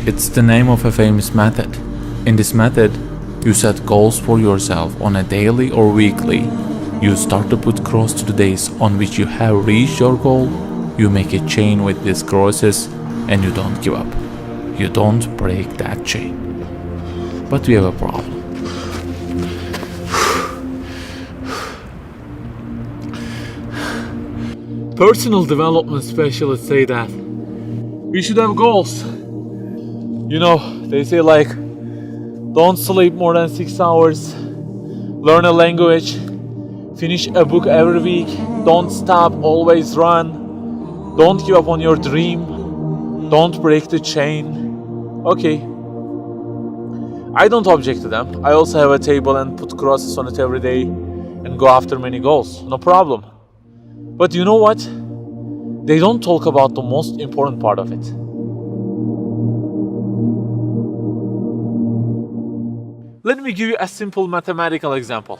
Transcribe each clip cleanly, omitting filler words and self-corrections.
It's the name of a famous method. In this method, you set goals for yourself on a daily or weekly. You start to put cross to the days on which you have reached your goal. You make a chain with these crosses and you don't give up. You don't break that chain. But we have a problem. Personal development specialists say that we should have goals. They say like, don't sleep more than 6 hours, learn a language, finish a book every week, don't stop, always run, don't give up on your dream, don't break the chain. Okay, I don't object to them. I also have a table and put crosses on it every day and go after many goals, no problem. But you know what? They don't talk about the most important part of it. Let me give you a simple mathematical example.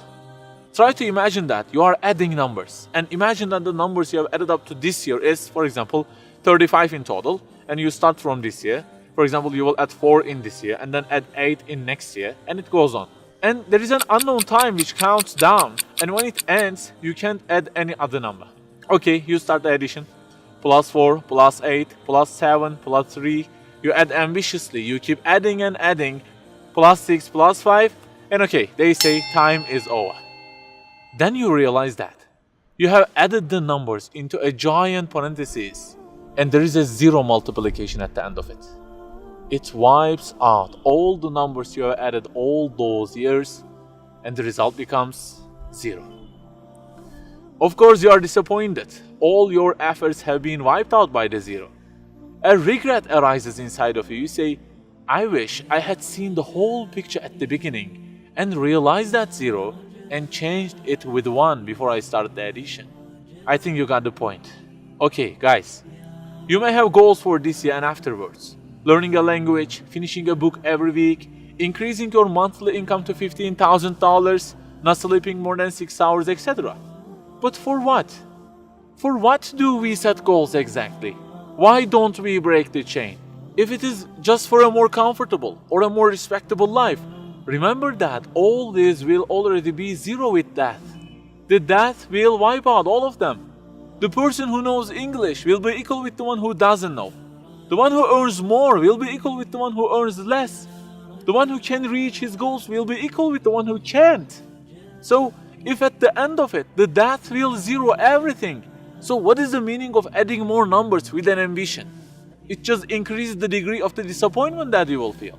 Try to imagine that you are adding numbers, and imagine that the numbers you have added up to this year is, for example, 35 in total, and you start from this year. For example, you will add 4 in this year, and then add 8 in next year, and it goes on. And there is an unknown time which counts down, and when it ends, you can't add any other number. Okay, you start the addition. Plus 4, plus 8, plus 7, plus 3. You add ambitiously, you keep adding and adding. Plus 6, plus 5, and okay, they say time is over. Then you realize that you have added the numbers into a giant parenthesis, and there is a zero multiplication at the end of it. It wipes out all the numbers you have added all those years, and the result becomes 0. Of course, you are disappointed. All your efforts have been wiped out by the 0. A regret arises inside of you. You say, I wish I had seen the whole picture at the beginning and realized that 0 and changed it with 1 before I started the addition. I think you got the point. Okay, guys, you may have goals for this year and afterwards. Learning a language, finishing a book every week, increasing your monthly income to $15,000, not sleeping more than 6 hours, etc. But for what? For what do we set goals exactly? Why don't we break the chain? If it is just for a more comfortable or a more respectable life, remember that all this will already be 0 with death. The death will wipe out all of them. The person who knows English will be equal with the one who doesn't know. The one who earns more will be equal with the one who earns less. The one who can reach his goals will be equal with the one who can't. So, if at the end of it, the death will 0 everything, so what is the meaning of adding more numbers with an ambition? It just increases the degree of the disappointment that you will feel.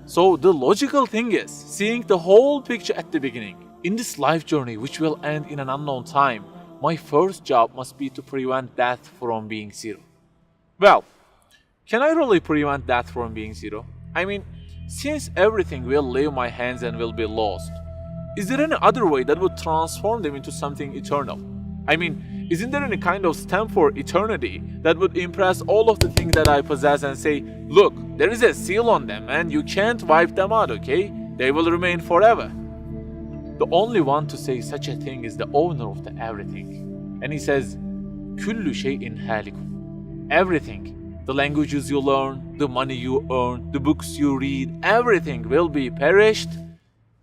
So the logical thing is seeing the whole picture at the beginning. In this life journey, which will end in an unknown time, my first job must be to prevent death from being 0. Well, can I really prevent death from being 0? I mean, since everything will leave my hands and will be lost, is there any other way that would transform them into something eternal? I mean, isn't there any kind of stamp for eternity that would impress all of the things that I possess and say, look, there is a seal on them and you can't wipe them out, okay? They will remain forever. The only one to say such a thing is the owner of the everything. And he says, Kullu shay'in halikun. Everything, the languages you learn, the money you earn, the books you read, everything will be perished,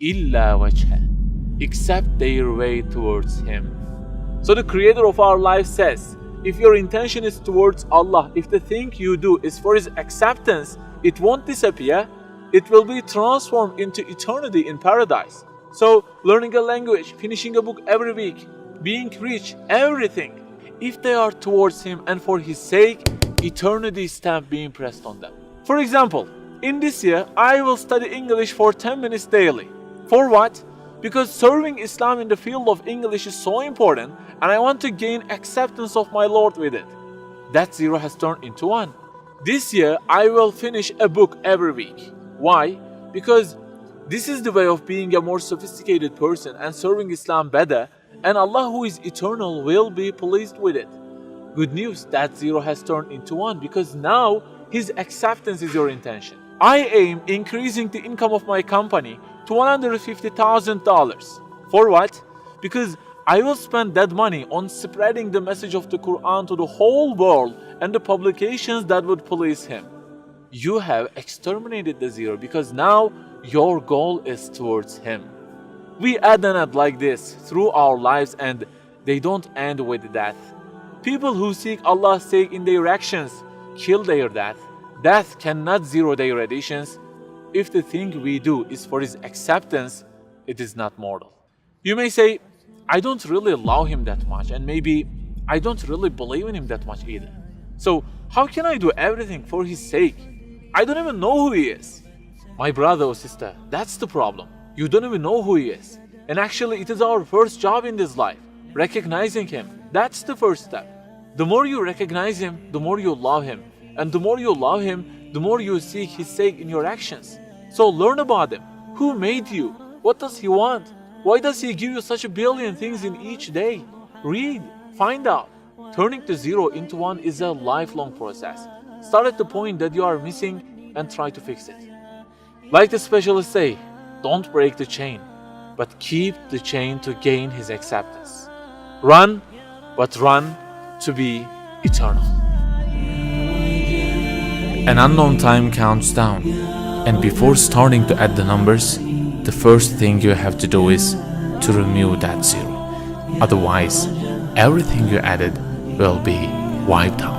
illa wajha, except their way towards Him. So the creator of our life says, if your intention is towards Allah, if the thing you do is for His acceptance, it won't disappear, it will be transformed into eternity in paradise. So learning a language, finishing a book every week, being rich, everything, if they are towards Him and for His sake, eternity stamp being pressed on them. For example, in this year, I will study English for 10 minutes daily. For what? Because serving Islam in the field of English is so important and I want to gain acceptance of my Lord with it. That 0 has turned into 1. This year, I will finish a book every week. Why? Because this is the way of being a more sophisticated person and serving Islam better, and Allah who is eternal will be pleased with it. Good news, that 0 has turned into 1 because now His acceptance is your intention. I aim increasing the income of my company to $150,000. For what? Because I will spend that money on spreading the message of the Quran to the whole world and the publications that would please Him. you have exterminated the zero because now your goal is towards him. We add and add like this through our lives, and they don't end with death. People who seek Allah's sake in their actions kill their death. Death cannot zero their additions. If the thing we do is for his acceptance, it is not mortal. You may say, I don't really love him that much, and maybe I don't really believe in him that much either. So how can I do everything for his sake? I don't even know who he is. My brother or sister, that's the problem. You don't even know who he is. And actually, it is our first job in this life, recognizing him. That's the first step. The more you recognize him, the more you love him. And the more you love him, the more you seek his sake in your actions. So learn about him. Who made you? What does he want? Why does he give you such a billion things in each day? Read, find out. Turning the zero into one is a lifelong process. Start at the point that you are missing and try to fix it. Like the specialists say, don't break the chain, but keep the chain to gain his acceptance. Run, but run to be eternal. An unknown time counts down, and before starting to add the numbers, the first thing you have to do is to remove that zero. Otherwise, everything you added will be wiped out.